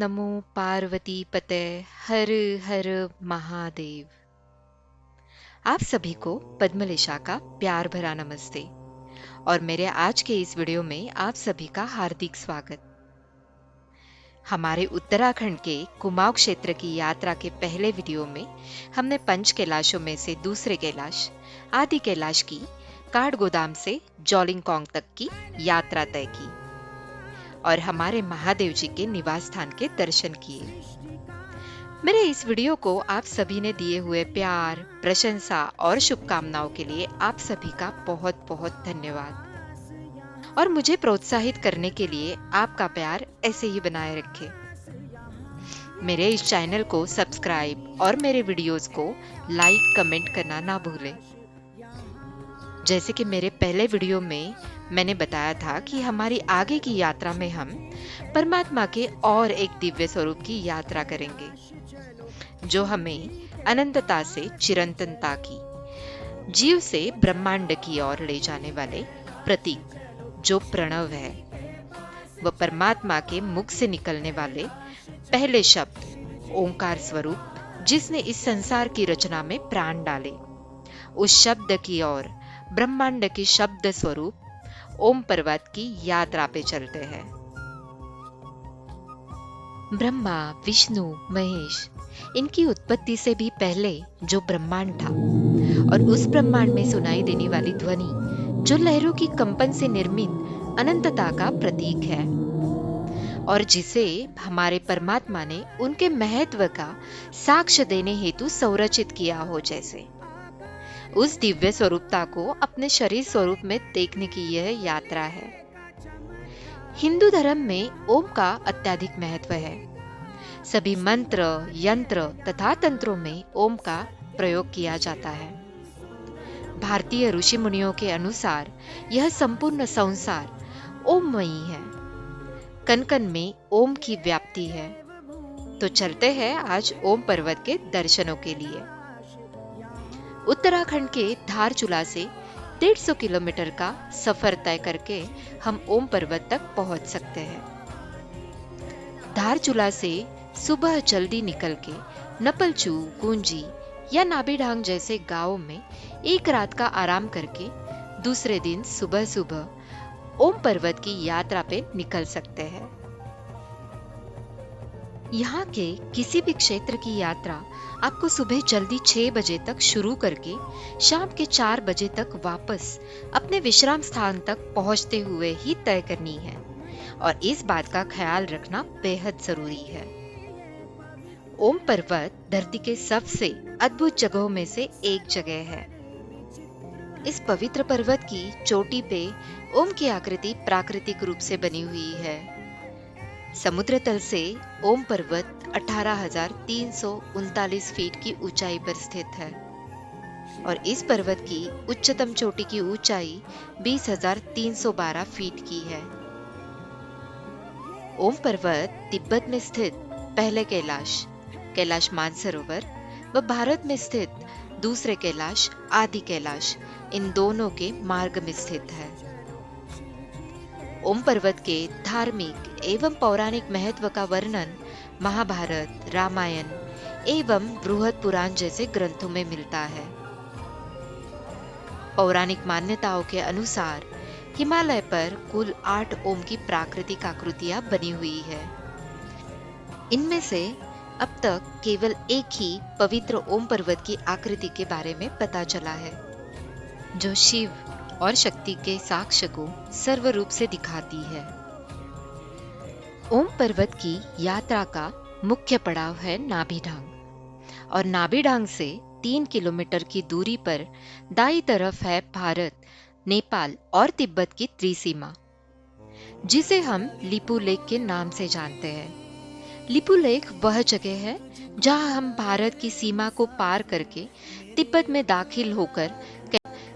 नमो पार्वती पते हर हर महादेव। आप सभी को पद्मलिशा का प्यार भरा नमस्ते और मेरे आज के इस वीडियो में आप सभी का हार्दिक स्वागत। हमारे उत्तराखंड के कुमाऊं क्षेत्र की यात्रा के पहले वीडियो में हमने पंच कैलाशों में से दूसरे कैलाश आदि कैलाश की काठगोदाम से जोलिंगकोंग तक की यात्रा तय की और हमारे महादेव जी के निवास स्थान के दर्शन किए। मेरे इस वीडियो को आप सभी ने दिए हुए प्यार, प्रशंसा और शुभकामनाओं के लिए आप सभी का बहुत बहुत धन्यवाद और मुझे प्रोत्साहित करने के लिए आपका प्यार ऐसे ही बनाए रखें। मेरे इस चैनल को सब्सक्राइब और मेरे वीडियोस को लाइक कमेंट करना ना भूलें। जैसे कि मेरे पहले वीडियो में मैंने बताया था कि हमारी आगे की यात्रा में हम परमात्मा के और एक दिव्य स्वरूप की यात्रा करेंगे जो हमें अनंतता से चिरंतनता की, जीव से ब्रह्मांड की ओर ले जाने वाले प्रतीक जो प्रणव है, वह परमात्मा के मुख से निकलने वाले पहले शब्द ओंकार स्वरूप जिसने इस संसार की रचना में प्राण डाले, उस शब्द की ओर ब्रह्मांड के शब्द स्वरूप ओम पर्वत की यात्रा पे चलते हैं। ब्रह्मा, विष्णु, महेश, इनकी उत्पत्ति से भी पहले जो ब्रह्मांड था और उस ब्रह्मांड में सुनाई देने वाली ध्वनि जो लहरों की कंपन से निर्मित अनंतता का प्रतीक है और जिसे हमारे परमात्मा ने उनके महत्व का साक्ष्य देने हेतु संरचित किया हो, जैसे उस दिव्य स्वरूपता को अपने शरीर स्वरूप में देखने की यह यात्रा है। हिंदू धर्म में ओम का अत्यधिक महत्व है। सभी मंत्र, यंत्र तथा तंत्रों में ओम का प्रयोग किया जाता है। भारतीय ऋषि मुनियों के अनुसार यह संपूर्ण संसार ओममयी है। कण कण में ओम की व्याप्ति है। तो चलते हैं आज ओम पर्वत के दर्शनों के लिए। उत्तराखंड के धारचूला से 150 किलोमीटर का सफर तय करके हम ओम पर्वत तक पहुंच सकते हैं। धारचूला से सुबह जल्दी निकल के नपलचू, गुंजी या नाबीढांग जैसे गांवों में एक रात का आराम करके दूसरे दिन सुबह सुबह ओम पर्वत की यात्रा पे निकल सकते हैं। यहाँ के किसी भी क्षेत्र की यात्रा आपको सुबह जल्दी 6 बजे तक शुरू करके शाम के 4 बजे तक वापस अपने विश्राम स्थान तक पहुँचते हुए ही तय करनी है और इस बात का ख्याल रखना बेहद जरूरी है। ओम पर्वत धरती के सबसे अद्भुत जगहों में से एक जगह है। इस पवित्र पर्वत की चोटी पे ओम की आकृति प्राकृतिक रूप से बनी हुई है। समुद्र तल से ओम पर्वत 18,339 फीट की ऊंचाई पर स्थित है और इस पर्वत की उच्चतम चोटी की ऊंचाई 20,312 फीट की है। ओम पर्वत तिब्बत में स्थित पहले कैलाश, कैलाश मानसरोवर व भारत में स्थित दूसरे कैलाश, आदि कैलाश, इन दोनों के मार्ग में स्थित है। ओम पर्वत के धार्मिक एवं पौराणिक महत्व का वर्णन महाभारत, रामायण एवं बृहद पुराण जैसे ग्रंथों में मिलता है। पौराणिक मान्यताओं के अनुसार हिमालय पर कुल 8 ओम की प्राकृतिक आकृतियां बनी हुई है। इनमें से अब तक केवल एक ही पवित्र ओम पर्वत की आकृति के बारे में पता चला है जो शिव और शक्ति के साक्ष्य को सर्वरूप से दिखाती है। ओम पर्वत की यात्रा का मुख्य पड़ाव है नाभीढांग और नाभीढांग से 3 किलोमीटर की दूरी पर दाईं तरफ है भारत, नेपाल और तिब्बत की त्रिसीमा, जिसे हम लिपू लेक के नाम से जानते हैं। लिपू लेक वह जगह है जहां हम भारत की सीमा को पार करके तिब्बत में दाखिल होकर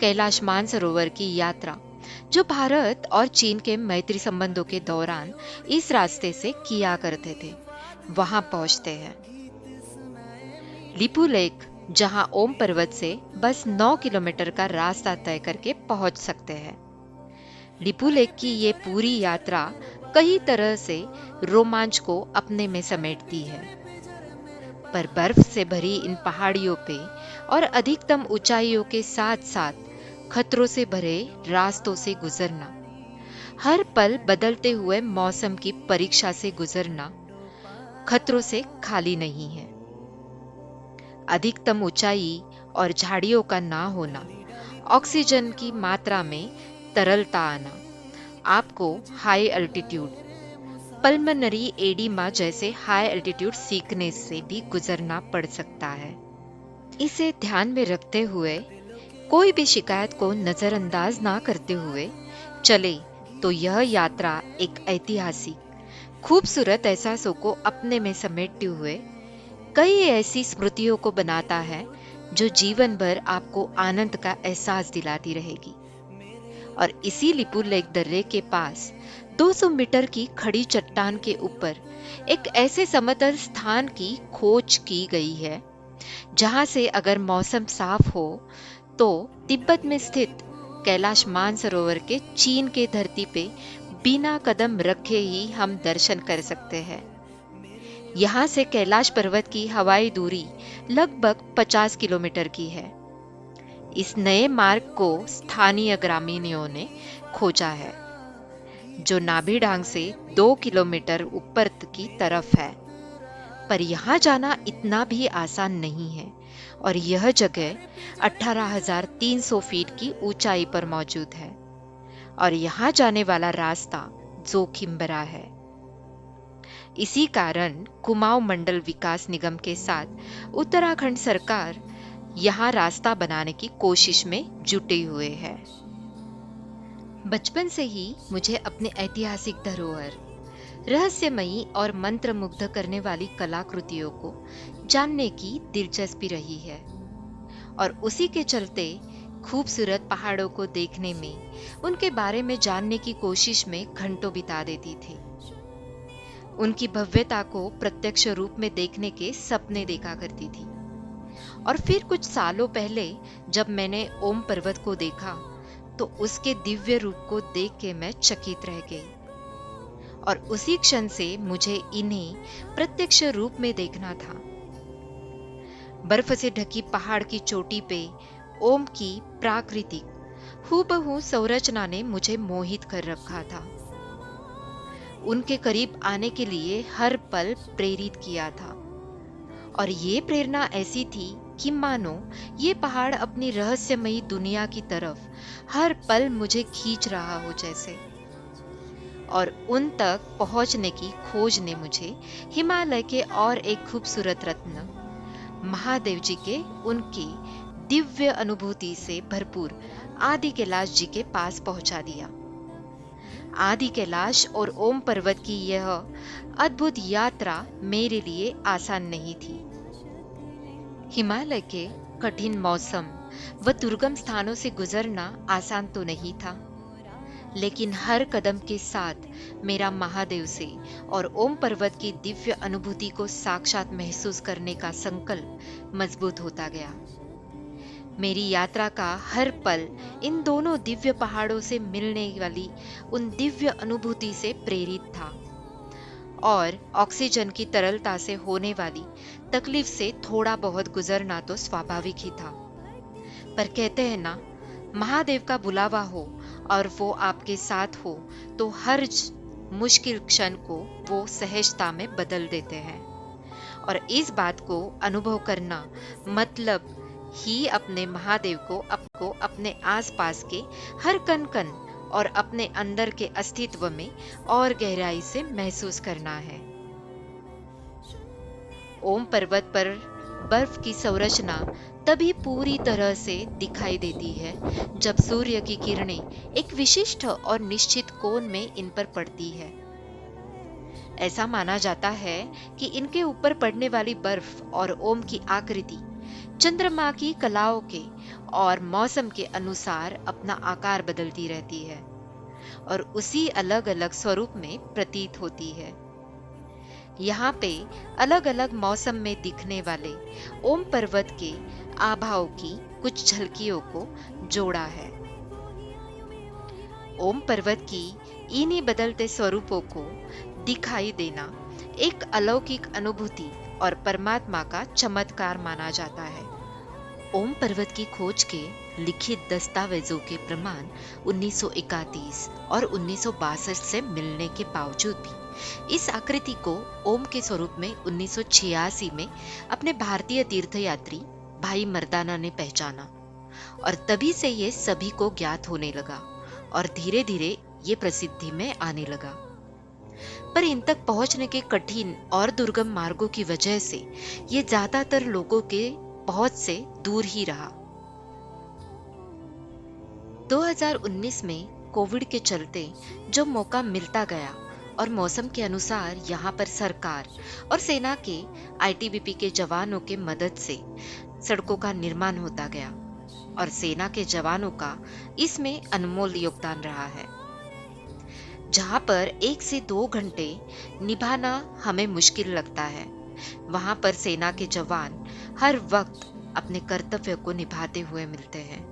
कैलाश मानसरोवर की यात्रा जो भारत और चीन के मैत्री संबंधों के दौरान इस रास्ते से किया करते थे, वहां पहुंचते हैं। लिपू लेक जहां ओम पर्वत से बस 9 किलोमीटर का रास्ता तय करके पहुंच सकते हैं। लिपू लेक की ये पूरी यात्रा कई तरह से रोमांच को अपने में समेटती है। पर बर्फ से भरी इन पहाड़ियों पे और अधिकतम ऊंचाइयों के साथ साथ खतरों से भरे रास्तों से गुजरना, हर पल बदलते हुए मौसम की परीक्षा से गुजरना खतरों से खाली नहीं है। अधिकतम ऊंचाई और झाड़ियों का ना होना, ऑक्सीजन की मात्रा में तरलता आना, आपको हाई एल्टीट्यूड पल्मोनरी एडिमा जैसे हाई एल्टीट्यूड सीकनेस से भी गुजरना पड़ सकता है। इसे ध्यान में रखते हुए कोई भी शिकायत को नजरअंदाज ना करते हुए चले तो यह यात्रा एक ऐतिहासिक खूबसूरत एहसासों को अपने में समेटते हुए कई ऐसी स्मृतियों को बनाता है जो जीवन भर आपको आनंद का एहसास दिलाती रहेगी। और इसी लिपुलेख दर्रे के पास 200 मीटर की खड़ी चट्टान के ऊपर एक ऐसे समतल स्थान की खोज की गई है जहां से अगर मौसम साफ हो तो तिब्बत में स्थित कैलाश मानसरोवर के चीन के धरती पे बिना कदम रखे ही हम दर्शन कर सकते हैं। यहाँ से कैलाश पर्वत की हवाई दूरी लगभग 50 किलोमीटर की है। इस नए मार्ग को स्थानीय ग्रामीणों ने खोजा है, जो नाभि ढांग से 2 किलोमीटर ऊपर की तरफ है। पर यहाँ जाना इतना भी आसान नहीं है और यह जगह 18,300 फीट की ऊंचाई पर मौजूद है और यहाँ जाने वाला रास्ता जोखिम भरा है। इसी कारण कुमाऊं मंडल विकास निगम के साथ उत्तराखंड सरकार यहाँ रास्ता बनाने की कोशिश में जुटे हुए है। बचपन से ही मुझे अपने ऐतिहासिक धरोहर, रहस्यमयी और मंत्रमुग्ध करने वाली कलाकृतियों को जानने की दिलचस्पी रही है और उसी के चलते खूबसूरत पहाड़ों को देखने में, उनके बारे में जानने की कोशिश में घंटों बिता देती थी। उनकी भव्यता को प्रत्यक्ष रूप में देखने के सपने देखा करती थी। और फिर कुछ सालों पहले जब मैंने ओम पर्वत को देखा तो उसके दिव्य रूप को देख के मैं चकित रह गई और उसी क्षण से मुझे इन्हें प्रत्यक्ष रूप में देखना था। बर्फ से ढकी पहाड़ की चोटी पे ओम की प्राकृतिक हूबहू संरचना ने मुझे मोहित कर रखा था। उनके करीब आने के लिए हर पल प्रेरित किया था और ये प्रेरणा ऐसी थी कि मानो ये पहाड़ अपनी रहस्यमयी दुनिया की तरफ हर पल मुझे खींच रहा हो जैसे। और उन तक पहुंचने की खोज ने मुझे हिमालय के और एक खूबसूरत रत्न महादेव जी के उनकी दिव्य अनुभूति से भरपूर आदि कैलाश जी के पास पहुंचा दिया। आदि कैलाश और ओम पर्वत की यह अद्भुत यात्रा मेरे लिए आसान नहीं थी। हिमालय के कठिन मौसम व दुर्गम स्थानों से गुजरना आसान तो नहीं था, लेकिन हर कदम के साथ मेरा महादेव से और ओम पर्वत की दिव्य अनुभूति को साक्षात महसूस करने का संकल्प मजबूत होता गया। मेरी यात्रा का हर पल इन दोनों दिव्य पहाड़ों से मिलने वाली उन दिव्य अनुभूति से प्रेरित था और ऑक्सीजन की तरलता से होने वाली तकलीफ से थोड़ा बहुत गुजरना तो स्वाभाविक ही था। पर कहते हैं ना, महादेव का बुलावा हो और वो आपके साथ हो तो हर मुश्किल क्षण को वो सहजता में बदल देते हैं। और इस बात को अनुभव करना मतलब ही अपने महादेव को आपको अपने आसपास के हर कण कण और अपने अंदर के अस्तित्व में और गहराई से महसूस करना है। ओम पर्वत पर बर्फ की संरचना तभी पूरी तरह से दिखाई देती है जब सूर्य की किरणें एक विशिष्ट और निश्चित कोण में इन पर पड़ती है। ऐसा माना जाता है कि इनके ऊपर पड़ने वाली बर्फ और ओम की आकृति चंद्रमा की कलाओं के और मौसम के अनुसार अपना आकार बदलती रहती है और उसी अलग अलग स्वरूप में प्रतीत होती है। यहाँ पे अलग अलग मौसम में दिखने वाले ओम पर्वत के आभाओं की कुछ झलकियों को जोड़ा है। ओम पर्वत की इन्हीं बदलते स्वरूपों को दिखाई देना एक अलौकिक अनुभूति और परमात्मा का चमत्कार माना जाता है। ओम पर्वत की खोज के लिखित दस्तावेजों के प्रमाण 1931 और 1962 से मिलने के बावजूद भी इस आकृति को ओम के स्वरूप में 1986 में अपने भारतीय तीर्थयात्री भाई मर्दाना ने पहचाना और तभी से ये सभी को ज्ञात होने लगा और धीरे धीरे ये प्रसिद्धि में आने लगा। पर इन तक पहुंचने के कठिन और दुर्गम मार्गों की वजह से ये ज्यादातर लोगों के पहुंच से दूर ही रहा। 2019 में कोविड के चलते जो मौका मिलता गया और मौसम के अनुसार यहाँ पर सरकार और सेना के आईटीबीपी के जवानों के मदद से सड़कों का निर्माण होता गया और सेना के जवानों का इसमें अनमोल योगदान रहा है। जहाँ पर 1 से 2 घंटे निभाना हमें मुश्किल लगता है, वहां पर सेना के जवान हर वक्त अपने कर्तव्य को निभाते हुए मिलते हैं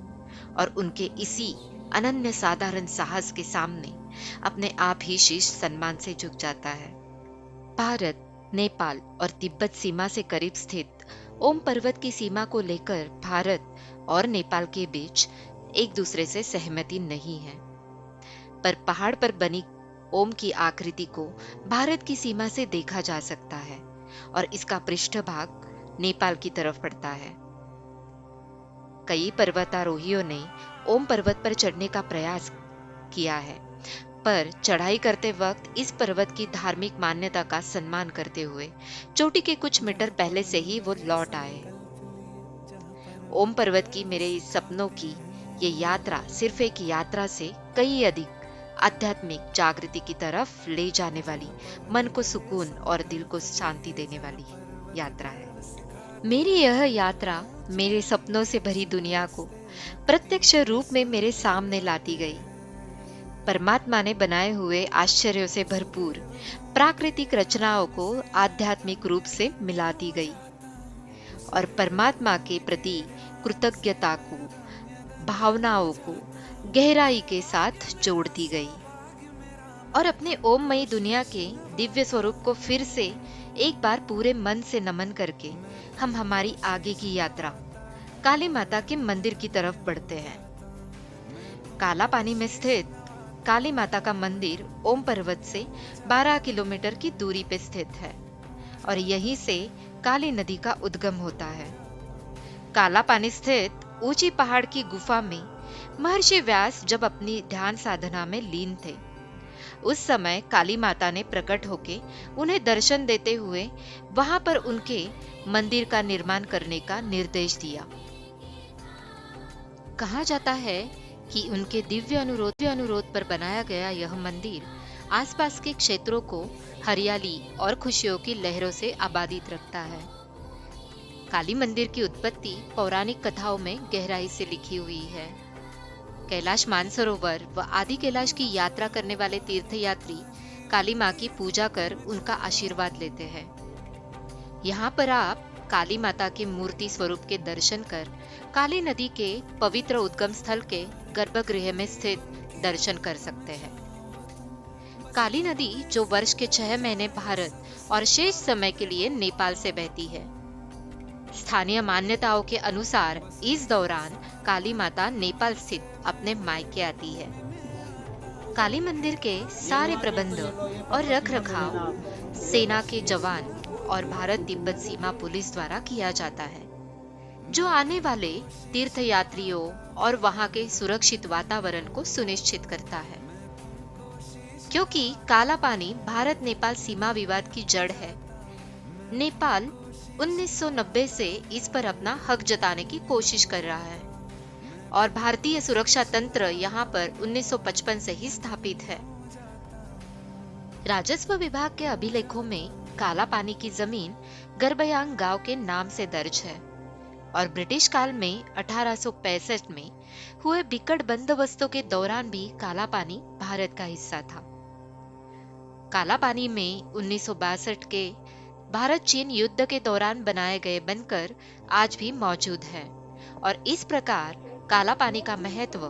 और उनके इसी अनन्य साधारण साहस के सामने अपने आप ही शीश सम्मान से झुक जाता है। भारत, नेपाल और तिब्बत सीमा से करीब स्थित ओम पर्वत की सीमा को लेकर भारत और नेपाल के बीच एक दूसरे से सहमति नहीं है, पर पहाड़ पर बनी ओम की आकृति को भारत की सीमा से देखा जा सकता है और इसका पृष्ठभाग नेपाल की तरफ पड़ता है। कई पर्वतारोहियों ने ओम पर्वत पर चढ़ने का प्रयास किया है, पर चढ़ाई करते वक्त इस पर्वत की धार्मिक मान्यता का सम्मान करते हुए चोटी के कुछ मीटर पहले से ही वो लौट आए। ओम पर्वत की मेरे इस सपनों की ये यात्रा सिर्फ एक यात्रा से कई अधिक आध्यात्मिक जागृति की तरफ ले जाने वाली, मन को सुकून और दिल को शांति देने वाली यात्रा है। मेरी यह यात्रा मेरे सपनों से भरी दुनिया को प्रत्यक्ष रूप में मेरे सामने लाती गई। परमात्मा ने बनाए हुए आश्चर्यों से भरपूर प्राकृतिक रचनाओं को आध्यात्मिक रूप से मिलाती गई और परमात्मा के प्रति कृतज्ञता को, भावनाओं को गहराई के साथ जोड़ती गई और अपने ओममयी दुनिया के दिव्य स्वरूप को फिर से एक बार पूरे मन से नमन करके हम हमारी आगे की यात्रा काली माता के मंदिर की तरफ बढ़ते हैं। काला पानी में स्थित काली माता का मंदिर ओम पर्वत से 12 किलोमीटर की दूरी पे स्थित है और यहीं से काली नदी का उद्गम होता है। काला पानी स्थित ऊंची पहाड़ की गुफा में महर्षि व्यास जब अपनी ध्यान साधना में लीन थे, उस समय काली माता ने प्रकट होके उन्हें दर्शन देते हुए वहां पर उनके मंदिर का निर्माण करने का निर्देश दिया। कहा जाता है कि उनके दिव्य अनुरोध पर बनाया गया यह मंदिर आसपास के क्षेत्रों को हरियाली और खुशियों की लहरों से आबादित रखता है। काली मंदिर की उत्पत्ति पौराणिक कथाओं में गहराई से लिखी हुई है। कैलाश मानसरोवर व आदि कैलाश की यात्रा करने वाले तीर्थयात्री काली मां की पूजा कर उनका आशीर्वाद लेते हैं। यहाँ पर आप काली माता के मूर्ति स्वरूप के दर्शन कर काली नदी के पवित्र उद्गम स्थल के गर्भगृह में स्थित दर्शन कर सकते हैं। काली नदी जो वर्ष के 6 महीने भारत और शेष समय के लिए नेपाल से बहती है। स्थानीय मान्यताओं के अनुसार इस दौरान काली माता नेपाल स्थित अपने मायके आती है। काली मंदिर के सारे प्रबंध और रखरखाव सेना के जवान और भारत तिब्बत सीमा पुलिस द्वारा किया जाता है, जो आने वाले तीर्थयात्रियों और वहां के सुरक्षित वातावरण को सुनिश्चित करता है। क्योंकि काला पानी भारत नेपाल सीमा विवाद की जड़ है, नेपाल 1990 से इस पर अपना हक जताने की कोशिश कर रहा है और भारतीय सुरक्षा तंत्र यहाँ पर 1955 से ही स्थापित है। राजस्व विभाग के अभिलेखों में काला पानी की जमीन गर्बयांग गांव के नाम से दर्ज है और ब्रिटिश काल में 1865 में हुए बिकट बंदोबस्तों के दौरान भी काला पानी भारत का हिस्सा था। काला पानी में 1962 के भारत चीन युद्ध के दौरान बनाए गए बनकर आज भी मौजूद है और इस प्रकार काला पानी का महत्व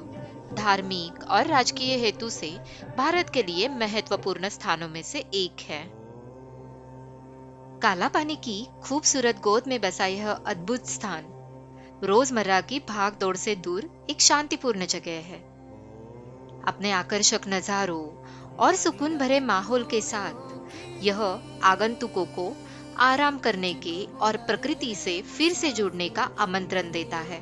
धार्मिक और राजकीय हेतु से भारत के लिए महत्वपूर्ण स्थानों में से एक है। काला पानी की खूबसूरत गोद में बसा यह अद्भुत स्थान रोजमर्रा की भाग दौड़ से दूर एक शांतिपूर्ण जगह है। अपने आकर्षक नजारों और सुकून भरे माहौल के साथ यह आगंतुकों को आराम करने के और प्रकृति से फिर से जुड़ने का आमंत्रण देता है।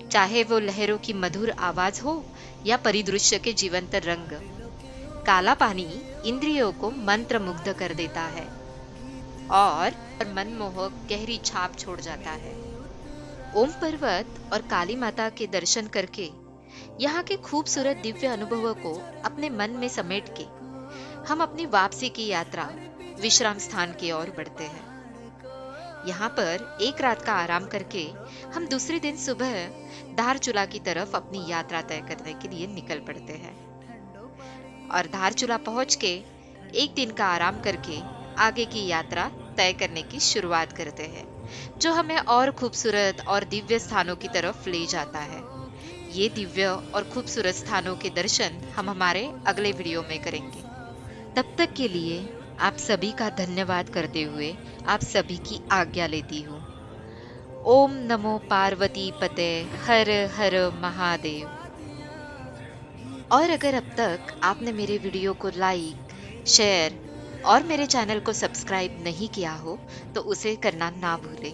चाहे वो लहरों की मधुर आवाज हो या परिदृश्य के जीवंत रंग, काला पानी इंद्रियों को मंत्रमुग्ध कर देता है और मनमोहक गहरी छाप छोड़ जाता है। ओम पर्वत और काली माता के दर्शन करके यहाँ के खूबसूरत दिव्य अनुभवों को अपने मन में समेट के हम अपनी वापसी की यात्रा विश्राम स्थान की ओर बढ़ते हैं। यहाँ पर एक रात का आराम करके हम दूसरे दिन सुबह धारचूला की तरफ अपनी यात्रा तय करने के लिए निकल पड़ते हैं और धारचूला पहुंच के एक दिन का आराम करके आगे की यात्रा तय करने की शुरुआत करते हैं, जो हमें और खूबसूरत और दिव्य स्थानों की तरफ ले जाता है। ये दिव्य और खूबसूरत स्थानों के दर्शन हम हमारे अगले वीडियो में करेंगे। तब तक के लिए आप सभी का धन्यवाद करते हुए आप सभी की आज्ञा लेती हूँ। ओम नमो पार्वती पते हर हर महादेव। और अगर अब तक आपने मेरे वीडियो को लाइक, शेयर और मेरे चैनल को सब्सक्राइब नहीं किया हो तो उसे करना ना भूलें।